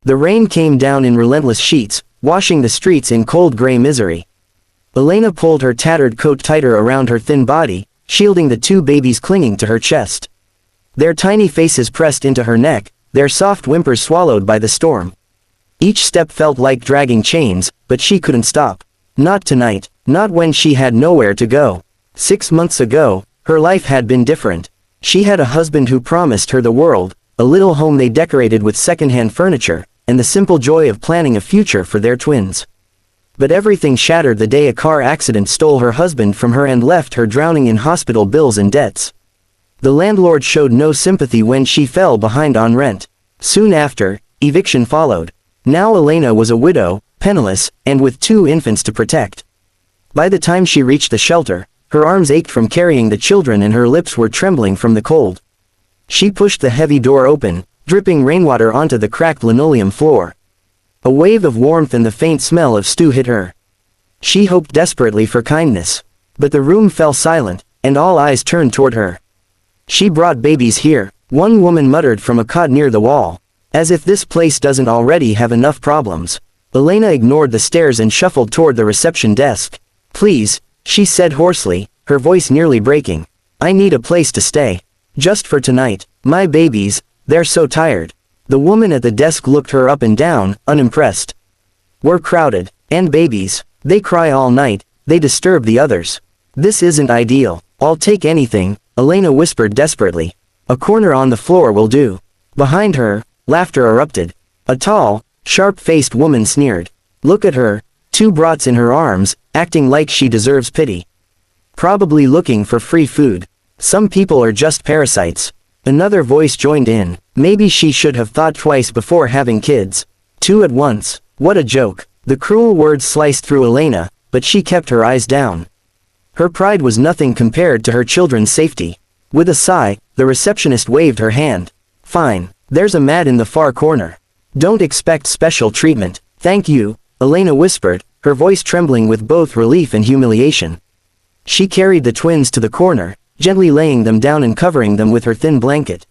The rain came down in relentless sheets, washing the streets in cold gray misery. Elena pulled her tattered coat tighter around her thin body, shielding the two babies clinging to her chest. Their tiny faces pressed into her neck, their soft whimpers swallowed by the storm. Each step felt like dragging chains, but she couldn't stop. Not tonight, not when she had nowhere to go. 6 months ago, her life had been different. She had a husband who promised her the world, a little home they decorated with secondhand furniture, and the simple joy of planning a future for their twins. But everything shattered the day a car accident stole her husband from her and left her drowning in hospital bills and debts. The landlord showed no sympathy when she fell behind on rent. Soon after, eviction followed. Now Elena was a widow, penniless, and with 2 infants to protect. By the time she reached the shelter, her arms ached from carrying the children and her lips were trembling from the cold. She pushed the heavy door open, dripping rainwater onto the cracked linoleum floor. A wave of warmth and the faint smell of stew hit her. She hoped desperately for kindness. But the room fell silent, and all eyes turned toward her. "She brought babies here," one woman muttered from a cot near the wall. "As if this place doesn't already have enough problems." Elena ignored the stares and shuffled toward the reception desk. "Please," she said hoarsely, her voice nearly breaking. "I need a place to stay. Just for tonight. My babies, they're so tired." The woman at the desk looked her up and down, unimpressed. "We're crowded. And babies. They cry all night, they disturb the others. This isn't ideal." "I'll take anything," Elena whispered desperately. "A corner on the floor will do." Behind her, laughter erupted. A tall, sharp-faced woman sneered. "Look at her, 2 brats in her arms, acting like she deserves pity. Probably looking for free food. Some people are just parasites." Another voice joined in. "Maybe she should have thought twice before having kids. 2 at once. What a joke." The cruel words sliced through Elena, but she kept her eyes down. Her pride was nothing compared to her children's safety. With a sigh, the receptionist waved her hand. "Fine. There's a mat in the far corner. Don't expect special treatment." "Thank you," Elena whispered, her voice trembling with both relief and humiliation. She carried the twins to the corner, gently laying them down and covering them with her thin blanket.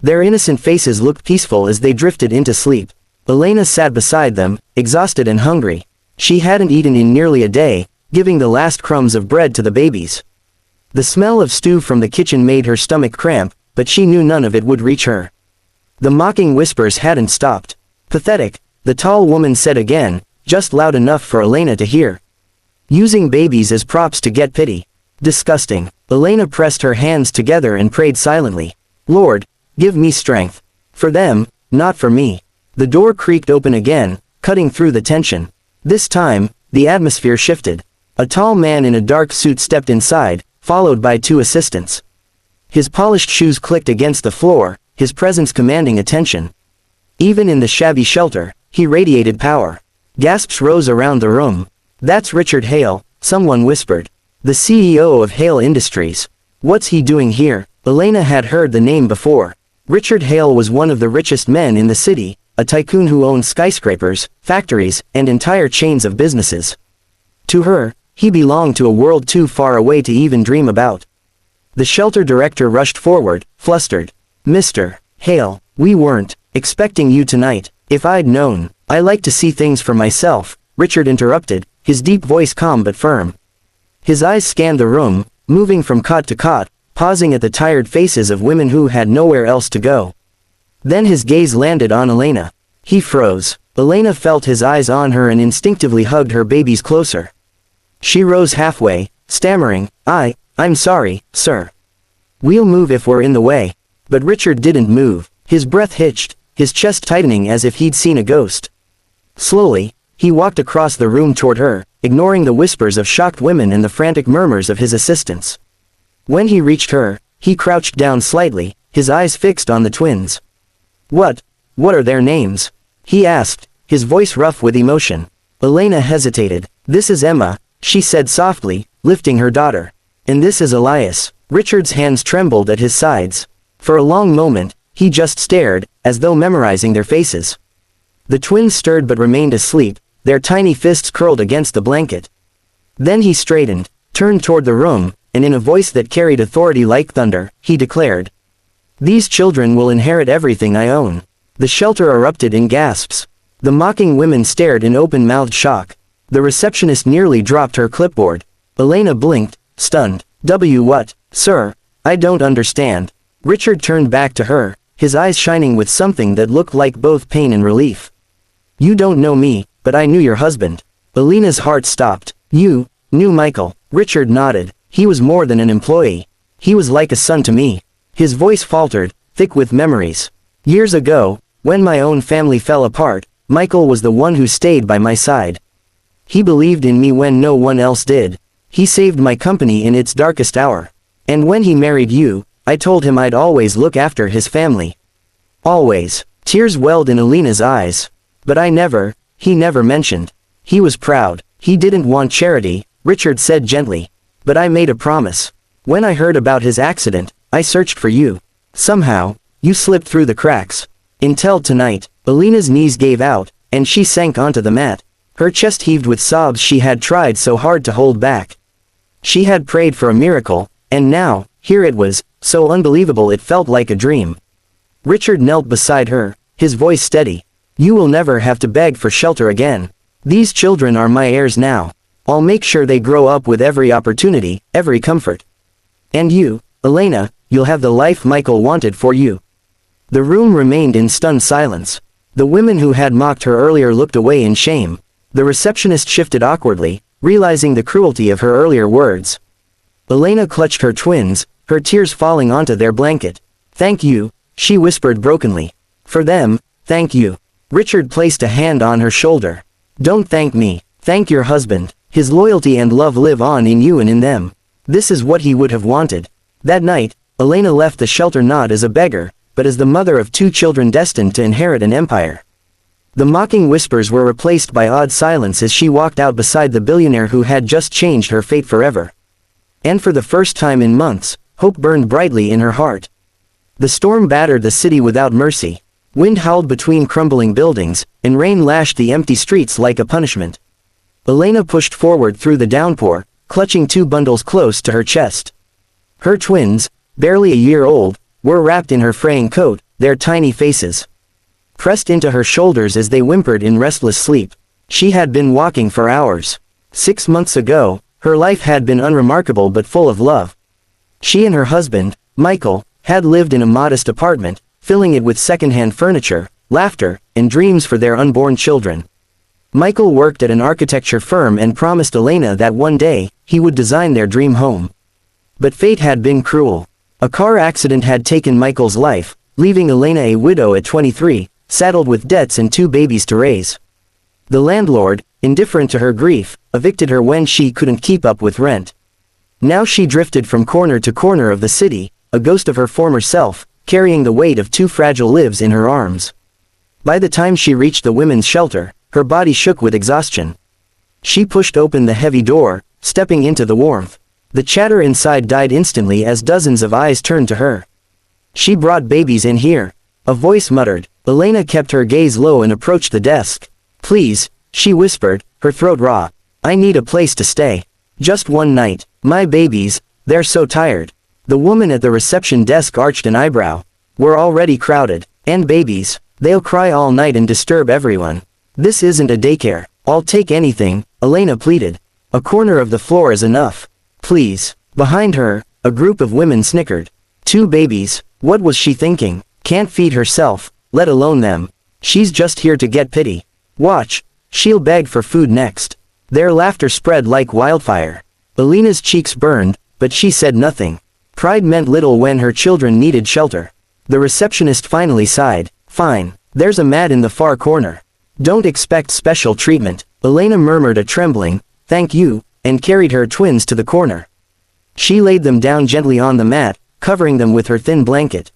Their innocent faces looked peaceful as they drifted into sleep. Elena sat beside them, exhausted and hungry. She hadn't eaten in nearly a day, giving the last crumbs of bread to the babies. The smell of stew from the kitchen made her stomach cramp, but she knew none of it would reach her. The mocking whispers hadn't stopped. "Pathetic," the tall woman said again, just loud enough for Elena to hear. "Using babies as props to get pity. Disgusting." Elena pressed her hands together and prayed silently. "Lord, give me strength. For them, not for me." The door creaked open again, cutting through the tension. This time, the atmosphere shifted. A tall man in a dark suit stepped inside, followed by 2 assistants. His polished shoes clicked against the floor, his presence commanding attention. Even in the shabby shelter, he radiated power. Gasps rose around the room. "That's Richard Hale," someone whispered. "The CEO of Hale Industries. What's he doing here?" Elena had heard the name before. Richard Hale was one of the richest men in the city, a tycoon who owned skyscrapers, factories, and entire chains of businesses. To her, he belonged to a world too far away to even dream about. The shelter director rushed forward, flustered. "Mr. Hale, we weren't expecting you tonight. If I'd known." "I like to see things for myself," Richard interrupted, his deep voice calm but firm. His eyes scanned the room, moving from cot to cot, pausing at the tired faces of women who had nowhere else to go. Then his gaze landed on Elena. He froze. Elena felt his eyes on her and instinctively hugged her babies closer. She rose halfway, stammering, I'm sorry, sir. We'll move if we're in the way." But Richard didn't move. His breath hitched, his chest tightening as if he'd seen a ghost. Slowly, he walked across the room toward her, ignoring the whispers of shocked women and the frantic murmurs of his assistants. When he reached her, he crouched down slightly, his eyes fixed on the twins. What are their names?" he asked, his voice rough with emotion. Elena hesitated. "This is Emma," she said softly, lifting her daughter. "And this is Elias." Richard's hands trembled at his sides. For a long moment, he just stared, as though memorizing their faces. The twins stirred but remained asleep, their tiny fists curled against the blanket. Then he straightened, turned toward the room, and in a voice that carried authority like thunder, he declared, "These children will inherit everything I own. The shelter erupted in gasps. The mocking women stared in open-mouthed shock. The receptionist nearly dropped her clipboard. Elena blinked, stunned. What, sir? I don't understand. Richard turned back to her, his eyes shining with something that looked like both pain and relief. You don't know me, but I knew your husband. Elena's heart stopped. You knew Michael. Richard nodded. He was more than an employee. He was like a son to me. His voice faltered, thick with memories. Years ago, when my own family fell apart, Michael was the one who stayed by my side. He believed in me when no one else did. He saved my company in its darkest hour. And when he married you, I told him I'd always look after his family. Always. Tears welled in Elena's eyes. But he never mentioned. He was proud. He didn't want charity, Richard said gently. But I made a promise. When I heard about his accident, I searched for you. Somehow, you slipped through the cracks. Until tonight, Elena's knees gave out, and she sank onto the mat. Her chest heaved with sobs she had tried so hard to hold back. She had prayed for a miracle, and now, here it was, so unbelievable it felt like a dream. Richard knelt beside her, his voice steady. You will never have to beg for shelter again. These children are my heirs now. I'll make sure they grow up with every opportunity, every comfort. And you, Elena, you'll have the life Michael wanted for you. The room remained in stunned silence. The women who had mocked her earlier looked away in shame. The receptionist shifted awkwardly, realizing the cruelty of her earlier words. Elena clutched her twins, her tears falling onto their blanket. Thank you, she whispered brokenly. For them, thank you. Richard placed a hand on her shoulder. Don't thank me, thank your husband. His loyalty and love live on in you and in them. This is what he would have wanted. That night, Elena left the shelter not as a beggar, but as the mother of 2 children destined to inherit an empire. The mocking whispers were replaced by awed silence as she walked out beside the billionaire who had just changed her fate forever. And for the first time in months, hope burned brightly in her heart. The storm battered the city without mercy. Wind howled between crumbling buildings, and rain lashed the empty streets like a punishment. Elena pushed forward through the downpour, clutching 2 bundles close to her chest. Her twins, barely a year old, were wrapped in her fraying coat, their tiny faces pressed into her shoulders as they whimpered in restless sleep. She had been walking for hours. 6 months ago, her life had been unremarkable but full of love. She and her husband, Michael, had lived in a modest apartment, filling it with second-hand furniture, laughter, and dreams for their unborn children. Michael worked at an architecture firm and promised Elena that one day, he would design their dream home. But fate had been cruel. A car accident had taken Michael's life, leaving Elena a widow at 23, saddled with debts and 2 babies to raise. The landlord, indifferent to her grief, evicted her when she couldn't keep up with rent. Now she drifted from corner to corner of the city, a ghost of her former self, carrying the weight of 2 fragile lives in her arms. By the time she reached the women's shelter, her body shook with exhaustion. She pushed open the heavy door, stepping into the warmth. The chatter inside died instantly as dozens of eyes turned to her. She brought babies in here, a voice muttered. Elena kept her gaze low and approached the desk. Please, she whispered, her throat raw. I need a place to stay. Just one night. My babies, they're so tired. The woman at the reception desk arched an eyebrow. We're already crowded. And babies, they'll cry all night and disturb everyone. This isn't a daycare. I'll take anything, Elena pleaded. A corner of the floor is enough. Please. Behind her, a group of women snickered. 2 babies, what was she thinking? Can't feed herself, let alone them. She's just here to get pity. Watch, she'll beg for food next. Their laughter spread like wildfire. Elena's cheeks burned, but she said nothing. Pride meant little when her children needed shelter. The receptionist finally sighed. Fine, there's a mat in the far corner. Don't expect special treatment. Elena murmured a trembling, thank you, and carried her twins to the corner. She laid them down gently on the mat, covering them with her thin blanket.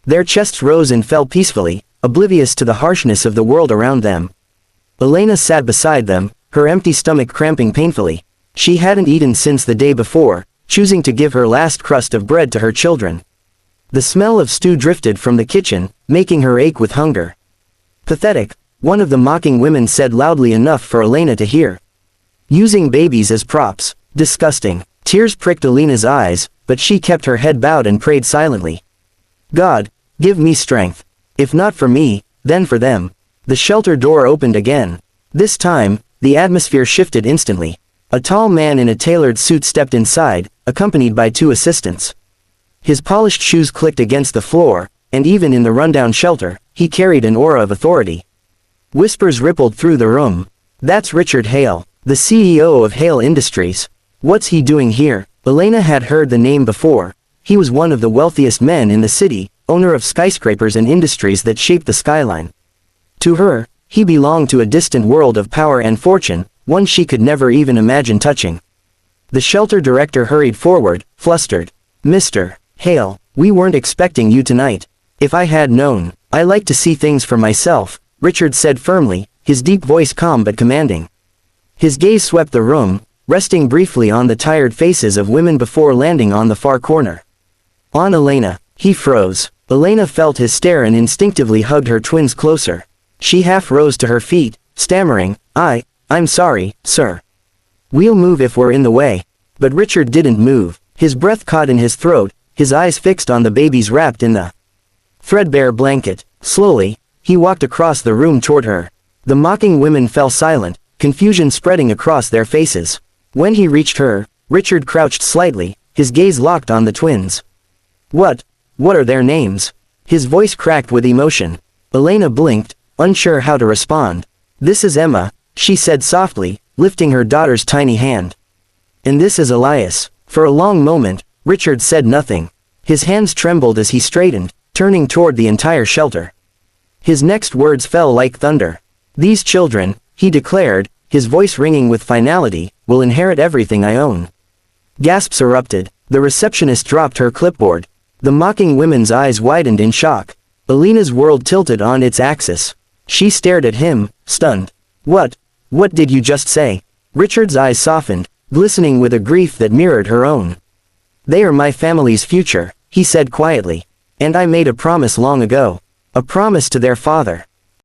Their chests rose and fell peacefully, oblivious to the harshness of the world around them. Elena sat beside them, her empty stomach cramping painfully. She hadn't eaten since the day before, choosing to give her last crust of bread to her children. The smell of stew drifted from the kitchen, making her ache with hunger. Pathetic, one of the mocking women said loudly enough for Elena to hear. Using babies as props, disgusting. Tears pricked Elena's eyes, but she kept her head bowed and prayed silently. God, give me strength. If not for me, Then for them. The shelter door opened again. This time, the atmosphere shifted instantly. A tall man in a tailored suit stepped inside, accompanied by 2 assistants. His polished shoes clicked against the floor, and even in the rundown shelter, he carried an aura of authority. Whispers rippled through the room. That's Richard Hale, the CEO of Hale Industries. What's he doing here? Elena had heard the name before. He was one of the wealthiest men in the city, owner of skyscrapers and industries that shaped the skyline. To her, he belonged to a distant world of power and fortune, one she could never even imagine touching. The shelter director hurried forward, flustered. Mr. Hale, we weren't expecting you tonight. If I had known, I like to see things for myself, Richard said firmly, his deep voice calm but commanding. His gaze swept the room, resting briefly on the tired faces of women before landing on the far corner. On Elena, he froze. Elena felt his stare and instinctively hugged her twins closer. She half rose to her feet, stammering, I'm sorry, sir. We'll move if we're in the way. But Richard didn't move, his breath caught in his throat, his eyes fixed on the babies wrapped in the threadbare blanket. Slowly, he walked across the room toward her. The mocking women fell silent, confusion spreading across their faces. When he reached her, Richard crouched slightly, his gaze locked on the twins. What are their names? His voice cracked with emotion. Elena blinked, unsure how to respond. This is Emma, she said softly, lifting her daughter's tiny hand. And this is Elias. For a long moment, Richard said nothing. His hands trembled as he straightened, turning toward the entire shelter. His next words fell like thunder. These children, he declared, his voice ringing with finality, will inherit everything I own. Gasps erupted. The receptionist dropped her clipboard. The mocking women's eyes widened in shock. Elena's world tilted on its axis. She stared at him, stunned. What did you just say? Richard's eyes softened, glistening with a grief that mirrored her own. They are my family's future, he said quietly. And I made a promise long ago. A promise to their father.